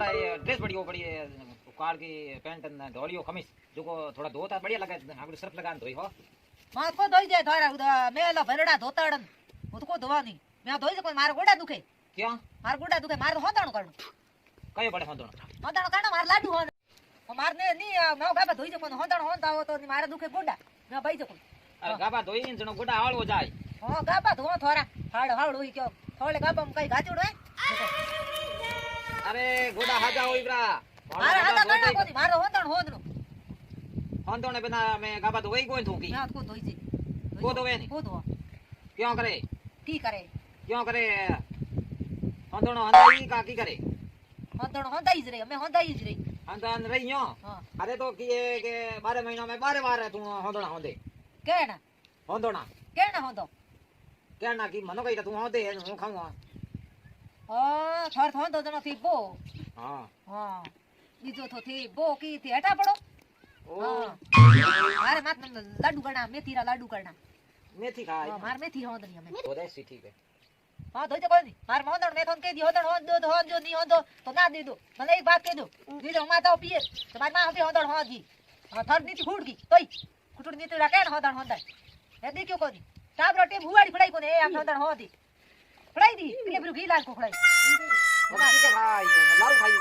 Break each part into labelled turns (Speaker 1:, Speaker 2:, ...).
Speaker 1: थोड़ा ये ड्रेस बढ़िया बढ़िया कार की पैंट धोलियो खमीस जो को थोड़ा धोता बढ़िया लगा आगे सर्फ लगा धोई हो
Speaker 2: मां को धोई दे थारा मेला भरड़ा धोताड़न वो तो को धोवा नहीं मैं धोई से कोई मार गोड़ा दुखे
Speaker 1: क्या
Speaker 2: मार गोड़ा दुखे मार होताण करण
Speaker 1: कयो बड़े होंदो
Speaker 2: होताण करण मार लाडू हो मार ने नी मैं गाबा धोई से कोई होताण होता हो तो मारे दुखे गोड़ा मैं भाई जो
Speaker 1: अरे गाबा धोई इन जणो गोड़ा हाळो जाय
Speaker 2: हां गाबा धो थोड़ा हाड़ हाड़ होई क्यों थोड़े गाबा में कई गाचुड़ो है
Speaker 1: अरे गोड़ा हाजा होई ब्रा
Speaker 2: मारे हाजा करण कोनी मारो होताण होदनो
Speaker 1: होंदो ने बिना मैं गाबा धोई कोई थूकी
Speaker 2: मैं को धोई से
Speaker 1: को धोवे नहीं
Speaker 2: को धो
Speaker 1: क्यों करे
Speaker 2: की करे
Speaker 1: क्यों करे होंदो हंदाई का की करे
Speaker 2: होताण होंदाई ज रे मैं होंदाई ज रे
Speaker 1: हंदन रहियो
Speaker 2: हां
Speaker 1: अरे तो किए के 12 महीना में 12 बार तू होंदो होंदे
Speaker 2: केना होंदो
Speaker 1: कहना की मनो कई तू होंदे हूं खाऊंगा
Speaker 2: हां थोर होंदो जनो थी बो
Speaker 1: हां
Speaker 2: हां बीजो तो थी बो की थी हटा पड़ो
Speaker 1: ओ
Speaker 2: मारे मात लाडू करना मेथी रा लाडू करना
Speaker 1: मेथी खा
Speaker 2: हां मार मेथी होंदनी हमें
Speaker 1: तो देसी ठीक है
Speaker 2: हां धोई तो कोई नहीं मार मोंदन में थोन के दी होंदन होंदो नहीं होंदो तो ना दे दो मैंने एक बात कह दो दीदो माता पिए तो मार मां होंदे होंदन हो जी हां थर नीति फूट गई तोई कुटुड़ नीति रा केन होंदन होंदन ए दी क्यों कोनी टाब रोटी भुवाड़ी फड़ाई कोने ए हम होंदन हो दी फड़ाई दी के बिरु घी लाल को फड़ाई
Speaker 1: बना ठीक है भाई लारू खाई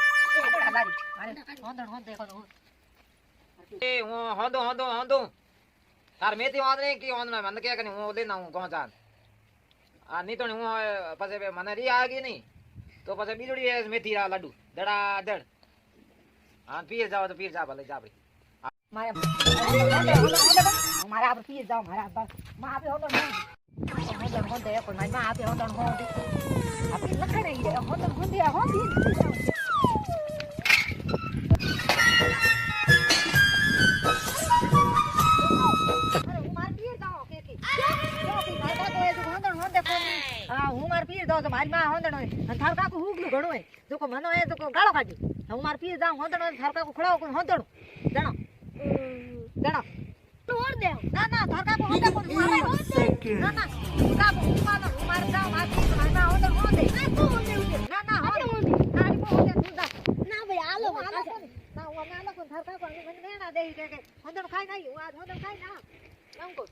Speaker 2: लारी अरे होंदन होंदे को
Speaker 1: ए होंदो तार मेथी वादने की होंदन मन के कनी हूं लेना हूं कौन जान आ नहीं तो हूं पसे मने री आ गई नहीं तो पसे बीजड़ी है मेथी रा लड्डू दड़ा दड़ हां पीर जाओ तो पीर जा भले जा भाई
Speaker 2: मारे मारा आप पिए जाओ मारा बस मां पे होंदन होंदे को मां पे होंदन होंदे आप लखा नहीं रे होंदन होंदे હું માર પીર દો તો મારી માં હોંદણો હે થાર કાકુ હુગલું ઘણો હે જો કો મનો હે તો કો ગાળો કાઢી હું માર પીર જાઉં હોંદણો થાર કાકુ ખડાવ કો હોંદણો જાણો તોડ દે ના ના થાર કાકુ હોંદે કો મારે ના ના કાબુ માનો માર જાઉં માર પીર મારી માં હોંદણો હોંદે ના કો હોંદે ના ના હોંદે નારી કો હોંદે તું જા ના ભાઈ આલો ના હું અમે આલો કો થાર કાકુ મને મેણા દે કે હોંદણો ખાઈ નહીં હું આ હોંદણો ખાઈ ના આમ કો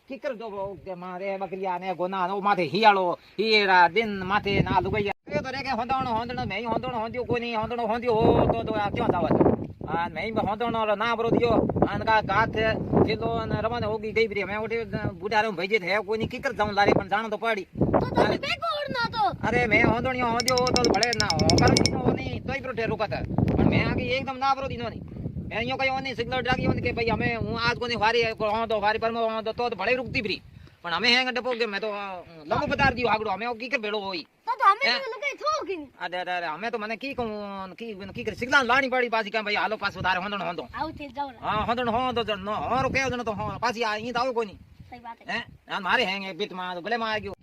Speaker 2: किकर जो के मारे बकरिया ने गोना नो माथे हियालो हीरा दिन माथे ना लुगैया ये तो रे के होंदणो मैं होंदणो होंदियो कोई नहीं होंदणो होंदियो हो तो क्यों जावत आ मैं होंदणो ना बरो दियो आन का गाथ जिलो न रमन होगी गई बरी मैं उठे बुढ़ारो भेजे थे कोई नहीं किकर जाऊं लारे पण जानो तो पड़ी तो बे कोड़ना तो अरे मैं होंदणियो होंदियो तो भले ना हो कर दिनो नहीं तोई प्रोटे रुकत पण मैं आगे एकदम ना बरो दिनो नहीं मैं यो कयो नहीं सिग्नल डागी होने के भाई हमें हूं आज कोनी वारी हो तो वारी पर हो तो भले रुकती फ्री पण हमें हैंग डपो के मैं तो लंबो बता दियो आगड़ो हमें की कर बेड़ो होई तो हमें तो लगे थोकी अरे अरे हमें तो मने की कहूं की कर सिग्नल लानी पड़ी पासी का भाई हालो पास उधार होंदण होंदो आउ थे जाओ हां होंदण होंदो जनो हो रुके जनो तो हो पासी आ ई तो कोनी सही बात है हैं मारे हैंग बीत मा गले मा आ गयो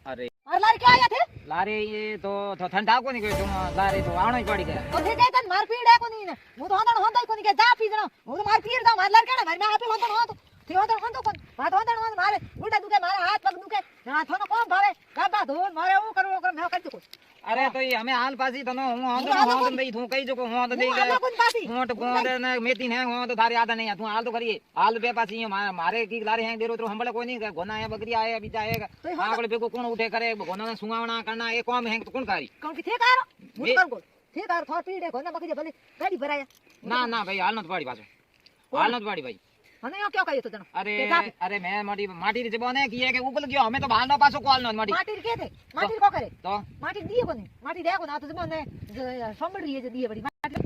Speaker 2: अरे और लारी क्या आया थे
Speaker 1: लारे ये तो ठंडा को नहीं तुम लारे तो आनो ही पड़ी गया
Speaker 2: तो थे तन मार पीड़ है को नहीं ने वो तो होंदण होंदई को नहीं के जा पी जणो वो तो मार पीड़ दा मार लार केना मार में आपे होंदण हो तो थी होंदण होंदो कोन बात होंदण मारे उल्टा दुखे मारे हाथ पग दुखे ना थोनो कोम भावे गाबा धोन मारे वो करो मैं कर दू
Speaker 1: अरे तो ये हमें हाल पासी तनो हूं होंदण भाई तू कई जो को होंद दे मोट गोंद ने मेती ने हो तो थारे आदा नहीं तू हाल तो करिए हाल बे पासी मारे की लारे हैं देरो तो हमबले कोई नहीं गोना है बकरी आए अभी जाएगा आगले बेको कोण उठे करे गोना ने सुंगावना करना ये काम है तो कौन करी
Speaker 2: कौन की थे कार मुझ कर को थे कार थोर पीड़े गोना बकरी भले गाड़ी भराया
Speaker 1: ना ना भाई हाल न पड़ी पाछो हाल न पड़ी भाई
Speaker 3: અને યો ક્યો કહ્યું તું તને
Speaker 2: અરે
Speaker 3: કે જા.
Speaker 2: અરે મેં માટી રી જબોને કીએ કે ઉગલ ગયો અમે તો બહારનો પાછો કોલ નો માટી
Speaker 3: માટી કે દે માટી કો કરે
Speaker 2: તો
Speaker 3: માટી દીએ કોને માટી દે કોને આ તો મને સંભળી જે દીએ બડી માટી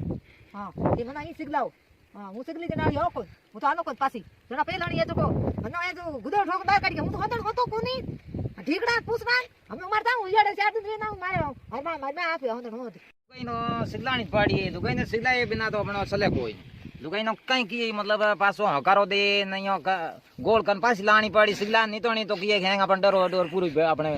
Speaker 3: હા એ મને અહીં સિગલાવ હા હું સિગલી કે નાળી હોકો હું તો આનો કોઈ પાસી જણા પેલાણી એ તો કો અને એ તો ગુદો ઠોક બહાર કાઢી હું તો હતો કોની ઢીકડા પૂછવા અમે મારતા હું યાડે ચાર દે ના મારે મારે આપ્યો હું તો
Speaker 2: લુગાઈનો સિગલાણી પાડી લુગાઈને સિગલાય બિના તો આપણો સલે કોઈ લુગાઈનો કઈ કી મતલબ પાછો હકારો દે નયો ગોળ કન પાછી લાણી પાડી સિગલા ની તો ની તો કીએ કે હેંગ આપણે ડર પૂરી આપણે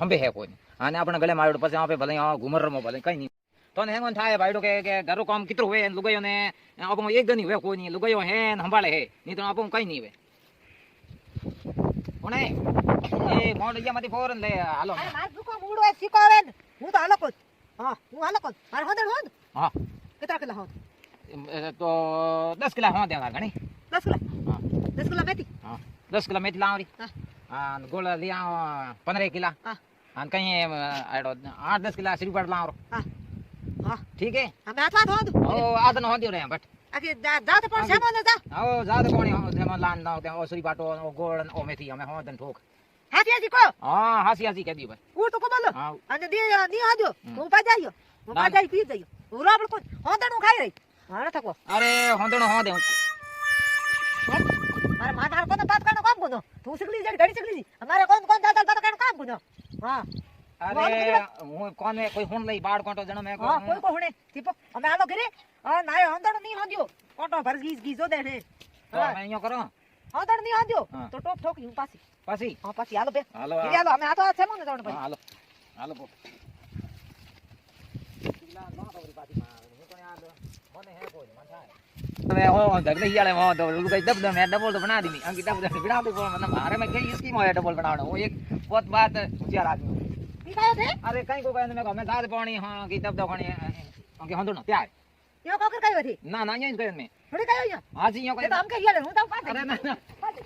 Speaker 2: હંબે હે કોઈ અને આપણે ગલે માર્યો પછી આપે ભલે ઘુમરમાં ભલે કઈ નહીં તો ને હેંગોન થાય ભાઈડો કે ઘરો કામ કિતરો હોય લુગાઈઓ ને આપો એક ગની હોય કોઈ નહીં લુગાઈઓ હે ને સંભાળે હે નહીં તો આપો કઈ નહીં હોય કોણે એ મોડિયામાંથી ફોરન લે હાલો
Speaker 3: અરે માર દુકો મૂડો એ શીખવાવે ને હું તો હાલો કોત હા હું હાલો કોત માર હોંદ
Speaker 2: હા
Speaker 3: કેટલા કિલો હોંદ
Speaker 2: તો 10 કિલા હોં દેવા ઘણી
Speaker 3: 10 કિલો
Speaker 2: હા
Speaker 3: 10 કિલો મેથી
Speaker 2: હા 10 કિલા મેથી લાવરી
Speaker 3: હા
Speaker 2: હા ગોળ લઈ આવો 15 કિલા
Speaker 3: હા
Speaker 2: અને કઈ આડો 8-10 કિલા શ્રીપાડ લાવરો
Speaker 3: હા હા
Speaker 2: ठीक है
Speaker 3: અમે આટલા હોંદ
Speaker 2: ओ आदन हो दियो रे बट
Speaker 3: આકે જાતે પણ સામાન જા
Speaker 2: ओ ज्यादा कोणी देमा लान ना ओ श्रीपाटो ओ गोळ ओ मेथी અમે હો દન ઠોક
Speaker 3: હાથી હાથી કો
Speaker 2: હા હાસી હાસી કહી દી ભાઈ
Speaker 3: હું તો કો બોલો
Speaker 2: હા
Speaker 3: અને ની આજો હું પાજાયો હું પાજાઈ પી જયો હું રાબળ કો હોંદણું ખાઈ રહી મારે થકો
Speaker 2: અરે હોંદણો હો દે
Speaker 3: મારે માથા કોને બાત કરનો કામ કોનો તું સિકલી જડી ઘડી સિકલી અમારે કોણ કોણ દાદા બાત કરનો કામ કોનો હા
Speaker 2: અરે હું કોને કોઈ હુણ લઈ બાળ કોટો જણો મે
Speaker 3: હા કોઈ કો હુણે દીપો અમે આલો ઘરે આ નાય હોંદણ ની હોંદ્યો કોટો ભર ગીજો દે ને
Speaker 2: તો અમે અહીંયા કરો
Speaker 3: હોંદણ ની હોંદ્યો
Speaker 2: હા.
Speaker 3: તો ટોપ ઠોકી હું પાછી
Speaker 2: પછી
Speaker 3: હા પાછી હાલો બે
Speaker 2: હાલો
Speaker 3: ઘરે હાલો અમે આ તો છે મને જણ
Speaker 2: હા,
Speaker 3: ભાઈ
Speaker 2: હાલો હાલો પો કિલા નો તો ઓરી પાછી માં હું કોને આ મને હે કોઈ મન થાય હવે હો દગલે યાલે હો તો લું કઈ દબ મે ડબલ તો બના દી અંકી ડબ બના દે પણ મને મારે મે કઈ સ્કીમ હોય ડબલ બનાવવાનો હું એક પોત બાત હોશિયાર આદમી
Speaker 3: ઈ કાયો છે
Speaker 2: અરે કઈ કો કઈ મે અમે દાદ પાણી હા કી દબ દખણી અંકી હોંદણો ત્યાર
Speaker 3: યો કોકર કાયો હતી
Speaker 2: ના ના અહીંયા જ કહ્યું મે
Speaker 3: થોડી કાયો યો
Speaker 2: હાજી યો
Speaker 3: તે
Speaker 2: કઈ
Speaker 3: તો આમ કે યાલે હું તો પાછે
Speaker 2: અરે ના ના
Speaker 3: પાછે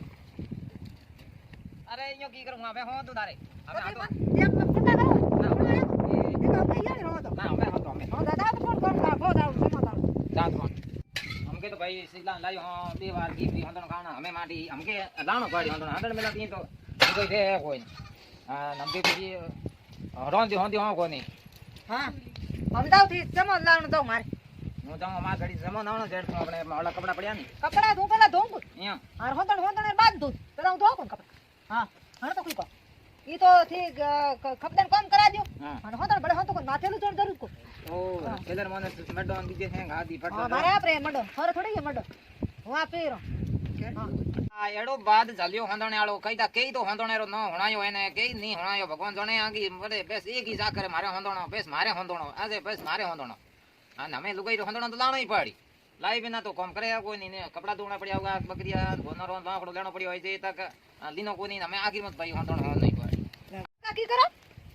Speaker 2: અરે યો કી કરું અમે હો તો તારે અમે આ તો
Speaker 3: એમ ફટા કરો
Speaker 2: ના
Speaker 3: તે તો આમ કે યાલે હો તો
Speaker 2: ના અમે હો તો અમે
Speaker 3: હા દાદા તો ફોન કર બહુ દાવ સમા
Speaker 2: દાદ પણ हमके तो भाई सिगला लायो हां दे बार की हंदन खाना हमें माटी हमके लानो पड़ी हंदन हंदन मिला तीन तो कोई दे कोई नमके भी रोंदी होंदी हो कोनी
Speaker 3: હા હવે દાવ થી સમો લાવણ દઉં મારે
Speaker 2: હું જાઉં માર ઘડી જમો નાનો જેડ તો આપણે ઓલા કપડા પડ્યા ને
Speaker 3: કપડા ધોઉં પેલા ધોઉં
Speaker 2: અહીંયા
Speaker 3: આ હોંદણ હોંદણ બાંધ દઉં પેલા હું ધોઉં કપડા હા હણ તો કોઈ કો ઈ તો થી કપડાં કામ કરા દયો
Speaker 2: હા
Speaker 3: અને હોંદણ બડે હોંતો કોઈ માથેલું જોડ દરું કો
Speaker 2: ઓ કેદર મને મેડો દીજે હે ગાદી
Speaker 3: હા
Speaker 2: ફટ
Speaker 3: મારે આપરે મડો થોડો થોડી મડો હું આ પેરો હા
Speaker 2: આ એડો બાદ ચાલ્યો હંદણે આળો કઈતા કેઈ તો હંદણેરો ન હોણાયો એને કેઈ ની હોણાયો ભગવાન જણે આગી બડે બેસ એક ઈ જાકરે મારે હંદણો બેસ મારે હંદણો આજે બેસ મારે હંદણો અને અમે લુગાઈ હંદણો તો લાણોય પડી લાઈ બિના તો કામ કરે કોઈ નહીં ને કપડા ધોણા પડ્યા હોગા બકરીયા ગોનરો લાકડો લેણો પડ્યો હોય છે તક લીનો કોઈ નહીં અમે આખી મત ભાઈ હંદણો હો નહીં પડી
Speaker 3: કાકી કરો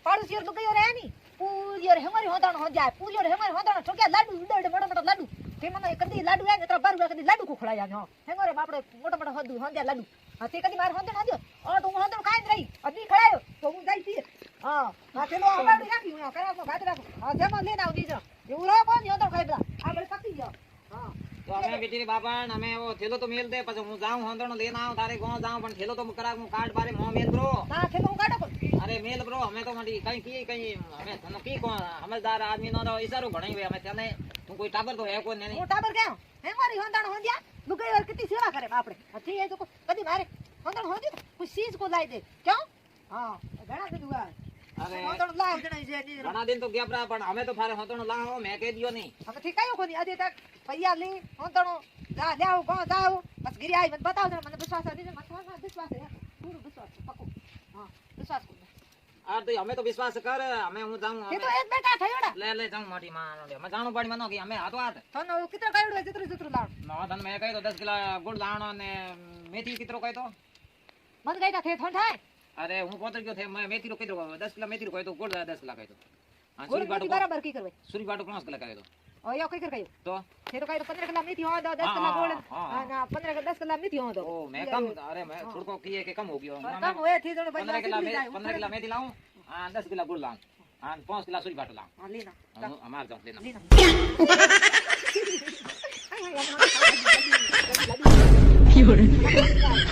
Speaker 3: પાડોશી લો ગયો રે ની પૂરિયો રે હમારી હોંદણ હો જાય પૂરિયો રે હમારી હોંદણ ઠોક્યા લાડુ ઉડે મોટો મોટો લાડુ તે મને કદી લાડુ આને તો બાર કદી લાડુ કો ખળાયા નો હેંગોરે બાપડે મોટો મોટો હોદુ હોંદ્યા લાડુ હા તે કદી માર હોંદણ હોદ્યો ઓ તો હું હોંદણ ખાઈ જ રહી અદી ખળાયો તો હું જાય પી હા હા તેનો અમાડી રાખી હું કરા કો ગાત રાખો હા જેમાં લેન આવ દીજો એવું રો કોણ હોંદણ ખાઈ બલા આપણે પકી ગયો હા
Speaker 2: તો અમે બેટી બાપા અમે ઓ થેલો તો મેલ દે પછી હું જાઉં હંદણો લેન આવ તારે ગો જાઉં પણ થેલો તો કરા હું કાર્ડ બારે મો મેલ બ્રો
Speaker 3: ના તે હું કાઢો કો
Speaker 2: અરે મેલ બ્રો અમે તો મડી કઈ અમે તને કી કો સમજદાર આદમી નો તો ઈશારો ઘણાઈ વે અમે તને તું કોઈ ટાબર તો હે કોઈ નહીં
Speaker 3: હું ટાબર ગયો હેંગોરી હોંદણ હોંદ્યા લુગાઈ વાર કેટલી સેવા કરે બાપડે હતી એ તો કદી મારે હોંદણ હોંદ્યો કોઈ ચીજ કો લાઈ દે ક્યો હા ઘણા દીધું આ
Speaker 2: અરે
Speaker 3: હોંદણ લાવ જણાઈ છે ની
Speaker 2: ઘણા દિન તો ગયા પ્રા પણ અમે તો ફારે હોતણો લાવો મેં કહી દિયો નહીં
Speaker 3: હવે થી કયો કોની અદે તક પૈયા લી હોંદણો જા જાવ કો જાવ બસ ગિરી આવી મને બતાવ મને વિશ્વાસ હતી મને વિશ્વાસ છે પૂરો વિશ્વાસ છે પક્કો હા વિશ્વાસ કર
Speaker 2: આ તો અમે તો વિશ્વાસ કર અમે હું જાઉં
Speaker 3: એ તો એક બેટા થયોડા
Speaker 2: લે જાઉં માટી માં અમે જાણું પડી મનો કે અમે હાથો હાથ
Speaker 3: તને કિતરો કાઢ્યો જતરું લાવ
Speaker 2: નો તને મેં કહી તો 10 કિલા ગુડ લાણો ને મેથી કિતરો કહી તો
Speaker 3: મન ગાઈતા થે થન થાય
Speaker 2: અરે હું પોતર ગયો થે મેથી રો કિતરો 10 કિલા મેથી રો કહી તો ગુડ 10 કિલા કહી તો હા
Speaker 3: ગોળ
Speaker 2: સુરી બાટો
Speaker 3: બરાબર કી કરવે
Speaker 2: સુરી બાટો 5 કિલા કહી તો
Speaker 3: ઓ યો કઈ કર કયો
Speaker 2: તો
Speaker 3: થે તો કાઈ 15 કિલા મેથી હો દો 10 કિલા ગોળ અને 15 10 કિલા મેથી હો દો
Speaker 2: ओ मैं कम अरे मैं થોડકો કીએ કે કમ હો ગયો
Speaker 3: કમ હોય થી તો
Speaker 2: 15 કિલા મેથી લાવું આ 10 કિલા ગુડ લાવું આ 5 કિલા સુરી બાટો લાવું
Speaker 3: હા લેના
Speaker 2: અમાર જાઉં લેના
Speaker 3: લેના હે